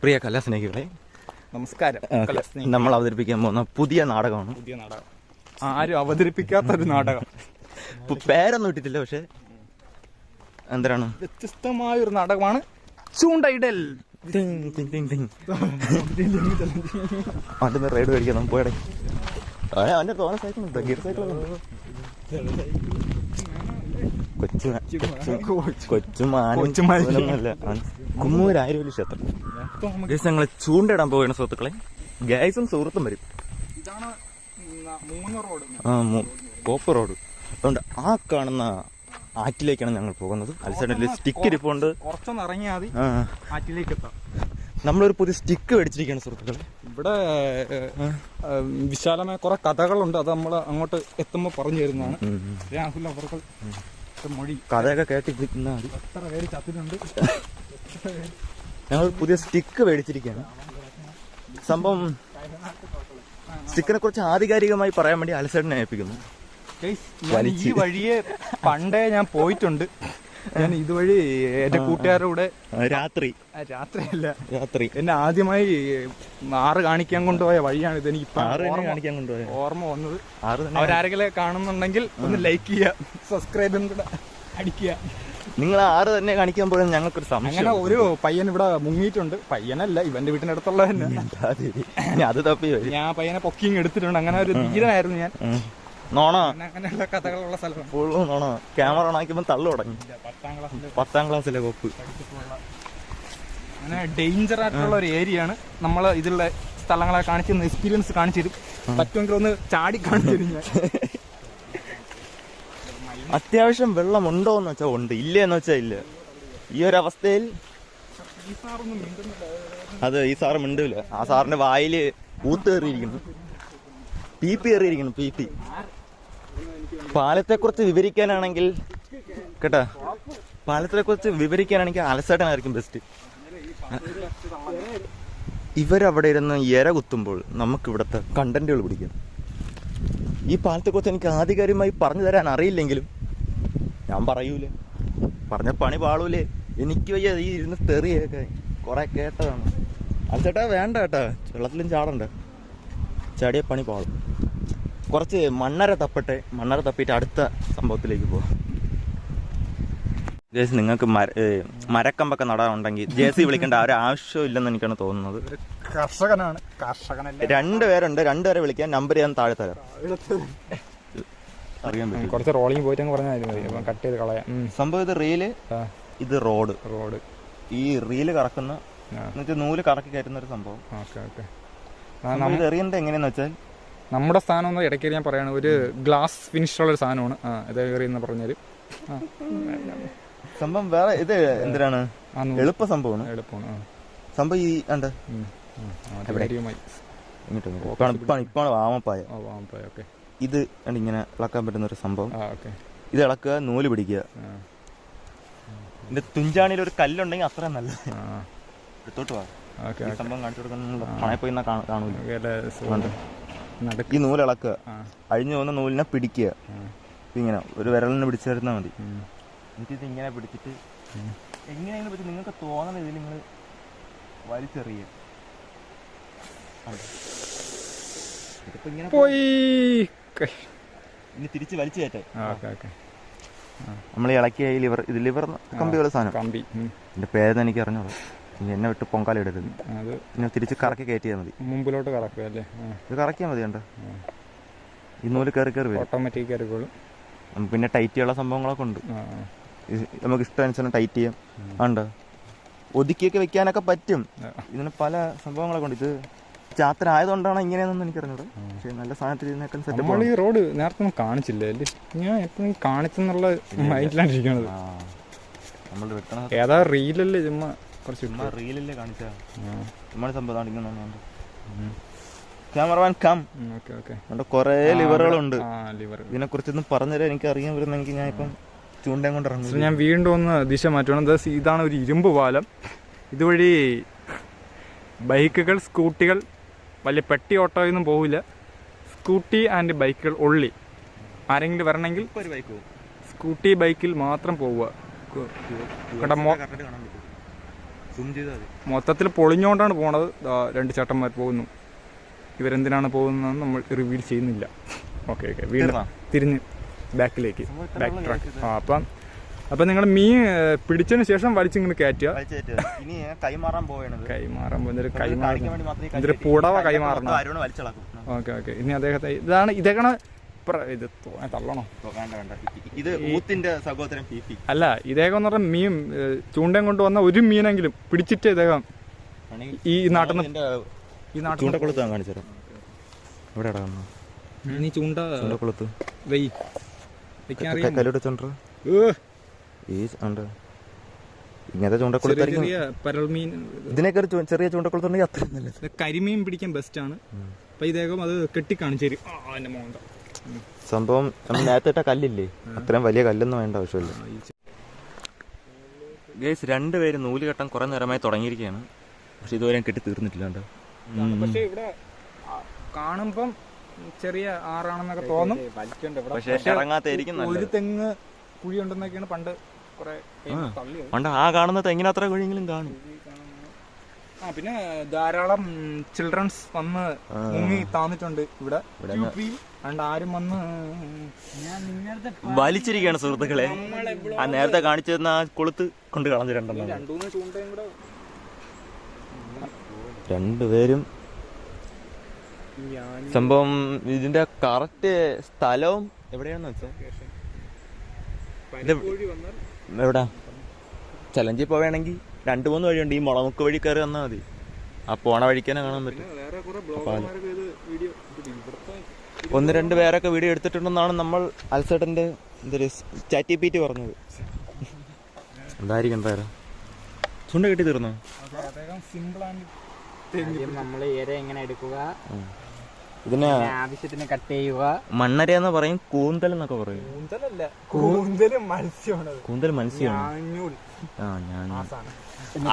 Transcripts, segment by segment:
പ്രിയ കലാസ്നേഹികളെ നമസ്കാരം. നമ്മൾ അവതരിപ്പിക്കാൻ പോകുന്ന പുതിയ നാടകമാണ്. ആരും അവതരിപ്പിക്കാത്തൊരു നാടകം. പേരൊന്നും ഇട്ടിട്ടില്ല, പക്ഷെ എന്താണ് വ്യത്യസ്തമായൊരു നാടകമാണ് ചൂണ്ടയിടൽ. അതിന് റൈഡ് മേടിക്കണം പോയടേ. അവന്റെ തോന്ന സൈക്കിളുണ്ട്, ഗിയർ സൈക്കിളൊക്കെ കൊച്ചുമാനല്ല കുമ്മൂരായിരം ക്ഷേത്രം. ഞങ്ങളെ ചൂണ്ടയിടാൻ പോവുകയാണ് സുഹൃത്തുക്കളെ. ഗൈസും സുഹൃത്തും വരും. Pop road. അതുകൊണ്ട് ആ കാണുന്ന ആറ്റിലേക്കാണ് ഞങ്ങൾ പോകുന്നത്. അൽസൈഡിൽ സ്റ്റിക്ക് ഇരിപ്പുണ്ട്. കുറച്ചൊന്ന് ഇറങ്ങിയാൽ മതി ആറ്റിലേക്ക് എത്താം. നമ്മളൊരു പുതിയ സ്റ്റിക്ക് മേടിച്ചിരിക്കുകയാണ് സുഹൃത്തുക്കളെ. ഇവിടെ വിശാലമായ കുറെ കഥകളുണ്ട്. അത് നമ്മൾ അങ്ങോട്ട് എത്തുമ്പോൾ പറഞ്ഞു തരുന്നതാണ്. രാഹുൽ അവർക്ക് മൊഴി കഥയൊക്കെ കേട്ടിരിക്കുന്ന എത്ര പേര് ചത്തിട്ടുണ്ട്. ഞങ്ങൾ പുതിയ സ്റ്റിക്ക് മേടിച്ചിരിക്കുകയാണ്. സംഭവം സ്റ്റിക്കിനെ കുറിച്ച് ആധികാരികമായി പറയാൻ വേണ്ടി അൽസൈഡിനെ ഏൽപ്പിക്കുന്നു. ഈ വഴിയെ പണ്ടേ ഞാൻ പോയിട്ടുണ്ട്. ഞാൻ ഇതുവഴി എന്റെ കൂട്ടുകാരുടെ കൂടെ രാത്രി എന്നെ ആദ്യമായി ആറ് കാണിക്കാൻ കൊണ്ടുപോയ വഴിയാണ് ഇത്. എനിക്ക് ഓർമ്മ വന്നത്. അവരാരെങ്കിലും കാണുന്നുണ്ടെങ്കിൽ ഒന്ന് ലൈക്ക് ചെയ്യുക, സബ്സ്ക്രൈബും കൂടെ അടിക്കുക. നിങ്ങൾ ആറ് തന്നെ കാണിക്കാൻ പോയത് ഞങ്ങൾക്കൊരു സമയം. അങ്ങനെ ഒരു പയ്യൻ ഇവിടെ മുങ്ങിയിട്ടുണ്ട്. പയ്യനല്ല, ഇവന്റെ വീട്ടിന്റെ അടുത്തുള്ള തന്നെ. അത് തപ്പി ഞാൻ പയ്യനെ പൊക്കിങ് എടുത്തിട്ടുണ്ട്. അങ്ങനെ ഒരു ധീരനായിരുന്നു ഞാൻ. നോണ അങ്ങനെയുള്ള കഥകളുള്ള സ്ഥലം. ഫുള്ളും നോണ. ക്യാമറ ഓൺ ആക്കിയപ്പോൾ തള്ളു തുടങ്ങി. 10ാം ക്ലാസ്സിലെ കോപ്പ്. അങ്ങനെ ഡേഞ്ചർ ആയിട്ടുള്ള ഒരു ഏരിയയാണ്. നമ്മൾ ഇതിലുള്ള സ്ഥലങ്ങളെ കാണിച്ചു എക്സ്പീരിയൻസ് കാണിച്ചു തരും. പറ്റുമെങ്കിൽ ഒന്ന് ചാടി കാണിച്ചു തരും ഞാൻ. അത്യാവശ്യം വെള്ളം ഉണ്ടോ എന്ന് വെച്ചാൽ ഉണ്ട്, ഇല്ലെന്ന് വെച്ചാൽ ഇല്ല. ഈ ഒരു അവസ്ഥയിൽ അത് ഈ സാറ് മിണ്ടൂല. ആ സാറിന്റെ വായില് ഊത്ത് കയറിയിരിക്കുന്നു, പീപ്പി കയറിയിരിക്കുന്നു. പീപ്പി പാലത്തെ കുറിച്ച് വിവരിക്കാനാണെങ്കിൽ കേട്ടാ, പാലത്തെ കുറിച്ച് വിവരിക്കാനാണെങ്കിൽ അലസേട്ടനായിരിക്കും ബെസ്റ്റ്. ഇവരവിടെ ഇരുന്ന് ഇര കുത്തുമ്പോൾ നമുക്ക് ഇവിടുത്തെ കണ്ടന്റുകൾ പിടിക്കാം. ഈ പാലത്തെക്കുറിച്ച് എനിക്ക് ആധികാരികമായി പറഞ്ഞു തരാൻ അറിയില്ലെങ്കിലും ഞാൻ പറയൂലേ, പറഞ്ഞ പണി പാളൂലേ. എനിക്ക് വയ്യ ഈ ഇരുന്ന് തെറിയൊക്കെ കുറെ കേട്ടതാണ്. അലസേട്ടാ വേണ്ട കേട്ടാ, വെള്ളത്തിലും ചാടണ്ട. ചാടിയ പണി പാളും. കുറച്ച് മണ്ണര തപ്പിയിട്ട് അടുത്ത സംഭവത്തിലേക്ക് പോകാം. ജേസി, നിങ്ങൾക്ക് മരക്കമ്പൊക്കെ നടാനുണ്ടെങ്കിൽ ജേസി വിളിക്കേണ്ട ഒരു ആവശ്യം ഇല്ലെന്ന് എനിക്കാണ് തോന്നുന്നത്. കർഷകനാണ്. രണ്ടുപേരെ വിളിക്കാൻ. നമ്പർ ഞാൻ താഴെ തരാം. അറിയാൻ പറ്റും. കുറച്ച് റോളിങ് പോയിട്ട് പറഞ്ഞാൽ കട്ട് ചെയ്ത് കളയാം. സംഭവം ഇത് റീല്, ഇത് റോഡ്. ഈ റീല് കറക്കുന്ന നൂല് കറക്കി കയറ്റുന്ന ഒരു സംഭവം. എറിയുന്നത് എങ്ങനെയാന്ന് വെച്ചാൽ, നമ്മുടെ സ്ഥാനം ഒന്ന് ഇടയ്ക്ക് ഞാൻ പറയാണ്, ഒരു ഗ്ലാസ് ഫിനിഷ് ഉള്ള ഒരു സാധനമാണ് ഇത് എറിയെന്ന് പറഞ്ഞാല്. സംഭവം വേറെ ഇത് എന്തിനാണ്, എളുപ്പ സംഭവമാണ്. സംഭവം ഈ ഉണ്ട് ഇപ്പാണ് വാമപ്പായ. ഇത് ഇങ്ങനെ ഇളക്കാൻ പറ്റുന്ന ഒരു സംഭവം. ഇത് ഇളക്കുക, നൂല് പിടിക്കുക. ഇതിന്റെ തുഞ്ചാണിയിൽ ഒരു കല്ലുണ്ടെങ്കിൽ അത്രയും നല്ല. എടുത്തോട്ട് വാ. സംഭവം കാണിച്ചു കൊടുക്കുന്ന പണയെ പോയി കാണൂല. ഈ നൂല് ഇളക്കുക, അഴിഞ്ഞു പോകുന്ന നൂലിനെ പിടിക്കുക. ഇങ്ങനെ ഒരു വിരലിനെ പിടിച്ചു തരുന്നാൽ മതി. എനിക്കിത് ഇങ്ങനെ പിടിച്ചിട്ട് എങ്ങനെയാണ് പറ്റി നിങ്ങൾക്ക് തോന്നുന്ന ഇതിൽ നിങ്ങൾ വലിച്ചെറിയുക. ഇതിപ്പോ ഇങ്ങനെ ഇനി തിരിച്ച് വലിച്ചു കയറ്റേ. നമ്മൾ ഇളക്കിയ ലിവർ കമ്പി പോലെ സാധനം. എന്റെ പേരെന്ന് എനിക്ക് അറിഞ്ഞോളൂ. എന്നെ വിട്ട് പൊങ്കാല ഇടരുത്. പിന്നെ തിരിച്ച് കറക്കി കയറ്റിയാൽ മതി. മുമ്പിലോട്ട് കറക്കുക അല്ലേ? ഇത് കറക്കിയാൽ മതി. കണ്ടോ, ഈ നൂല് കയറി വരും. ഓട്ടോമാറ്റിക് കയറിക്കോളും. പിന്നെ ടൈറ്റ് ചെയ്യാനുള്ള സംഭവങ്ങളൊക്കെ ഉണ്ട്. നമുക്ക് ഇഷ്ടമനുസരിച്ച് ടൈറ്റ് ചെയ്യാം. ഉണ്ട്, ഒതുക്കിയൊക്കെ വെക്കാനൊക്കെ പറ്റും. ഇതിന് പല സംഭവങ്ങളൊക്കെ ഉണ്ട്. ഇത് ചാത്തര ആയതുകൊണ്ടാണ് ഇങ്ങനെയാണെന്ന് എനിക്കറിഞ്ഞൂടെ. പക്ഷെ നല്ല സാധനത്തിൽ നമ്മൾ ഈ റോഡ് നേരത്തെ കാണിച്ചില്ലേ അല്ലേ? ഞാൻ എപ്പോഴും കാണിച്ചെന്നുള്ള മൈൻഡിലാണ് ഇരിക്കുന്നത്. നമ്മൾ വെക്കണ ഏതാ റീലല്ലേ? ചുമ്മാ റീലല്ലേ കാണിച്ചാ നമ്മുടെ സംഭവം. Cameraman come. കൊറേ ലിവറുകളുണ്ട്. ഇതിനെ കുറിച്ചൊന്നും പറഞ്ഞുതരാൻ എനിക്ക് അറിയാൻ വരുന്നെങ്കിൽ ഞാൻ ഇപ്പം ചൂണ്ടയും കൊണ്ട് ഇറങ്ങും. ഞാൻ വീണ്ടും ഒന്ന് ദിശ മാറ്റണം. ഇതാണ് ഒരു ഇരുമ്പ് പാലം. ഇതുവഴി ബൈക്കുകൾ, സ്കൂട്ടികൾ, വലിയ പെട്ടി ഓട്ടോയൊന്നും പോവില്ല. സ്കൂട്ടി ആൻഡ് ബൈക്കുകൾ ഉള്ളി. ആരെങ്കിലും വരണമെങ്കിൽ സ്കൂട്ടി ബൈക്കിൽ മാത്രം പോവുക. മൊത്തത്തിൽ പൊളിഞ്ഞുകൊണ്ടാണ് പോണത്. രണ്ട് ചേട്ടന്മാർ പോകുന്നു. ഇവരെന്തിനാണ് പോകുന്നതെന്ന് നമ്മൾ റിവീൽ ചെയ്യുന്നില്ല. ഓക്കെ വീണ്ടും തിരിഞ്ഞ് ബാക്കിലേക്ക്, ബാക്ക് ട്രാക്ക്. അപ്പം നിങ്ങൾ മീൻ പിടിച്ചതിന് ശേഷം വലിച്ചിങ്ങനെ കയറ്റുക. കൈമാറാൻ പോകുന്നൊരു പുടവ കൈമാറണം. ഓക്കെ ഇനി അദ്ദേഹത്തെ ഇതേക്കണ ഇത് തള്ളണോ? ഇത് ഊത്തിന്റെ സഹോദരൻ പി. അല്ല, ഇദ്ദേഹം എന്ന് പറഞ്ഞാൽ മീൻ ചൂണ്ടയും കൊണ്ട് വന്ന ഒരു മീനെങ്കിലും പിടിച്ചിട്ട് ഇദ്ദേഹം ഈ നാട്ടിൽ ചൂണ്ടക്കുളത്ത് കാണിച്ചു തരാം. ഇവിടെ നീ ചൂണ്ടക്കുളത്ത് വെയ് ഇങ്ങനത്തെ ചൂണ്ടക്കുളത്തായിരിക്കും. പരൽമീൻ ഇതിനൊക്കെ ചെറിയ ചൂണ്ടക്കുളത്തുണ്ടെങ്കിൽ അത്ര നല്ലത്. കരിമീൻ പിടിക്കാൻ ബെസ്റ്റ് ആണ്. അപ്പൊ ഇദ്ദേഹം അത് കെട്ടിക്കാണിച്ചു തരും. സംഭവം നേരത്തെ ഇട്ട കല്ലില്ലേ, അത്രയും വലിയ കല്ലൊന്നും വേണ്ട ആവശ്യമില്ല. ഗൈസ്, രണ്ടുപേര് നൂലുകെട്ടാൻ കുറെ നേരമായി തുടങ്ങിയിരിക്കുകയാണ്. പക്ഷെ ഇതുവരെ കെട്ടി തീർന്നിട്ടില്ല. പക്ഷെ ഇവിടെ കാണുമ്പം ചെറിയ ആറാണെന്നൊക്കെ തോന്നും. പക്ഷെ ഇറങ്ങാത്തായിരിക്കും. ഒരു തെങ്ങ് കുഴി ഉണ്ടെന്നൊക്കെയാണ് പണ്ട് ആ കാണുന്ന തെങ്ങിന് അത്ര കുഴിയെങ്കിലും കാണും. പിന്നെ ധാരാളം ചിൽഡ്രൻസ് വന്ന് മുങ്ങി താന്നിട്ടുണ്ട് ഇവിടെ. ആരും വന്ന് വലിച്ചിരിക്കുകയാണ് സുഹൃത്തുക്കളെ. ആ നേരത്തെ കാണിച്ചിരുന്ന ആ കൊളുത്ത് കൊണ്ട് കളഞ്ഞു രണ്ടുപേരും. സംഭവം ഇതിന്റെ കറക്റ്റ് സ്ഥലവും എവിടെയാണെന്ന് വെച്ചാൽ എവിടാ ചലഞ്ചിൽ പോവുകയാണെങ്കിൽ 2-3 വഴിയുണ്ട്. ഈ മുളമുക്ക് വഴി കയറി വന്നാൽ മതി. ആ പോണ വഴിക്കന്നെ കാണാൻ പറ്റും. 1-2 പേരൊക്കെ വീഡിയോ എടുത്തിട്ടുണ്ടെന്നാണ് നമ്മൾ അൽസേട്ടന്റെ ChatGPT പറഞ്ഞത്. എന്തായിരിക്കും എന്തായാലും ചുണ്ട കെട്ടി തീർന്നോ? ഇതിനെ ആവശ്യത്തിന് കട്ട് ചെയ്യുക. മണ്ണരയെന്ന് പറയും, കൂന്തൽ എന്നൊക്കെ പറയും. കൂന്തൽ മത്സ്യമാണ്.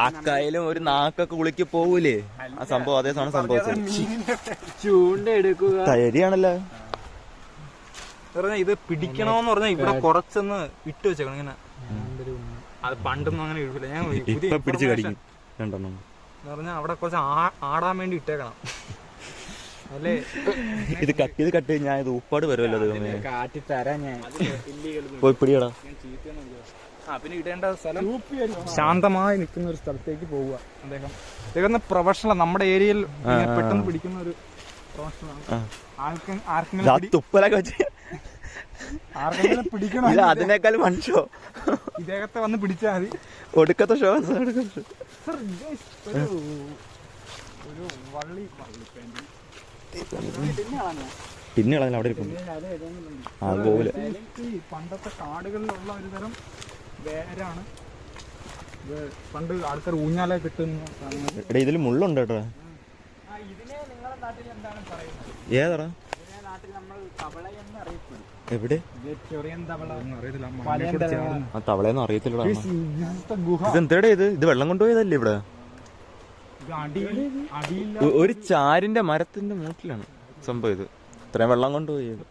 ആ കയ്യിലും ഒരു നാക്കൊക്കെ കുളിക്ക് പോവൂലേ, ആ സംഭവം അതേ സാധനം സംഭവിച്ചത്. ചൂണ്ട എടുക്കുക. ശരിയാണല്ലോ. ഇത് പിടിക്കണോന്ന് പറഞ്ഞാൽ ഇവിടെ കുറച്ചൊന്ന് ഇട്ട് വെച്ചേക്കണം ഇങ്ങനെ. അത് പണ്ടൊന്നും അങ്ങനെ ഇടില്ല. ഞാൻ പിടിച്ച് കടിക്കും രണ്ടെണ്ണം പറഞ്ഞാൽ അവിടെ കുറച്ച് ആടാൻ വേണ്ടി ഇട്ടേക്കണം. അല്ലേ ഇത് കട്ട് ഞാൻ ഇത് ഉപ്പാട് വരുമല്ലോ. കാട്ടി തരാം ഞാൻ. പോയി പിടിയടാ. പിന്നെ ഇടേണ്ട സ്ഥലം ശാന്തമായി നിൽക്കുന്ന ഒരു സ്ഥലത്തേക്ക് പോവുക. അദ്ദേഹം പ്രൊഫഷണൽ. നമ്മുടെ ഏരിയയിൽ പെട്ടെന്ന് പിടിക്കുന്ന ഒരു പ്രൊഫഷണലാണ്. ആർക്കെങ്കിലും പിടിക്കണോ? അതിനേക്കാൾ മനുഷ്യോ ഇദ്ദേഹത്തെ വന്ന് പിടിച്ചാൽ മതി. ഒടുക്കത്തെ ഷോ. ഒരു വള്ളി പിന്നെ അവിടെ പണ്ടത്തെ കാടുകളിലുള്ള ഒരു തരം വേരാണ്. പണ്ട് ആൾക്കാർ ഊഞ്ഞാല കിട്ടുന്ന. ഇതിൽ മുള്ളുണ്ട് കേട്ടോ. ഏതാ എവിടെ? തവളയൊന്നും അറിയത്തില്ല. ഇതെന്തേടെ ഇത് വെള്ളം കൊണ്ടുപോയതല്ലേ ഇവിടെ? ഒരു ചാരിന്റെ മരത്തിന്റെ മൂട്ടിലാണ് സംഭവം. ഇത് ഇത്രയും വെള്ളം കൊണ്ടുപോയത്.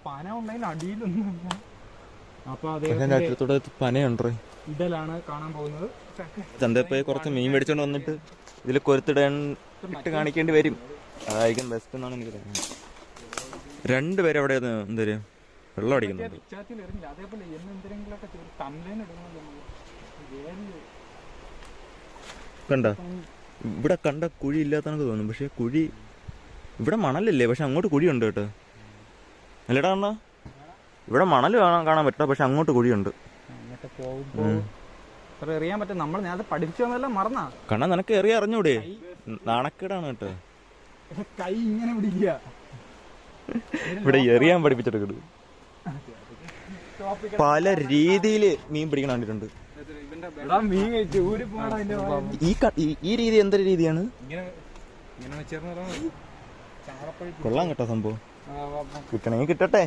പനയുണ്ടോ? ഇടലാണ് കാണാൻ പോകുന്നത്. ചന്തയിൽ പോയി കുറച്ച് മീൻ മേടിച്ചോണ്ട് വന്നിട്ട് ഇതിൽ കൊരുത്തിടാൻ ഇട്ട് കാണിക്കേണ്ടി വരും. അതായിരിക്കും ബെസ്റ്റ് എന്നാണ് എനിക്ക് തോന്നുന്നത്. രണ്ടുപേരും അവിടെ എന്തേലും വെള്ളം അടിക്കുന്നുണ്ട്. കണ്ട ഇവിടെ കണ്ട കുഴി ഇല്ലാത്തതെന്ന് തോന്നുന്നു. പക്ഷെ കുഴി ഇവിടെ മണലല്ലേ, പക്ഷെ അങ്ങോട്ട് കുഴിയുണ്ട് കേട്ടോ. അല്ലേടാ അണ്ണാ, ഇവിടെ മണൽ കാണാൻ പറ്റാ, പക്ഷെ അങ്ങോട്ട് കുഴിയുണ്ട്. എറിയാൻ പറ്റും. നമ്മൾ നേരത്തെ പഠിപ്പിച്ചതെല്ലാം മറന്നാ. കണ്ണാ, നിനക്ക് എറിയാൻ അറിഞ്ഞൂടെ? നാണക്കേടാണ് കേട്ടോ. കൈ ഇങ്ങനെ പിടിക്കുക. ഇവിടെ എറിയാൻ പഠിപ്പിച്ചെടുക്കരുത്. പല രീതിയില് മീൻ പിടിക്കണം കണ്ടിട്ടുണ്ട്. ഈ രീതി എന്തൊരു രീതിയാണ്? കൊള്ളാം കേട്ടോ സംഭവം. കിട്ടണമെങ്കിൽ കിട്ടട്ടെ.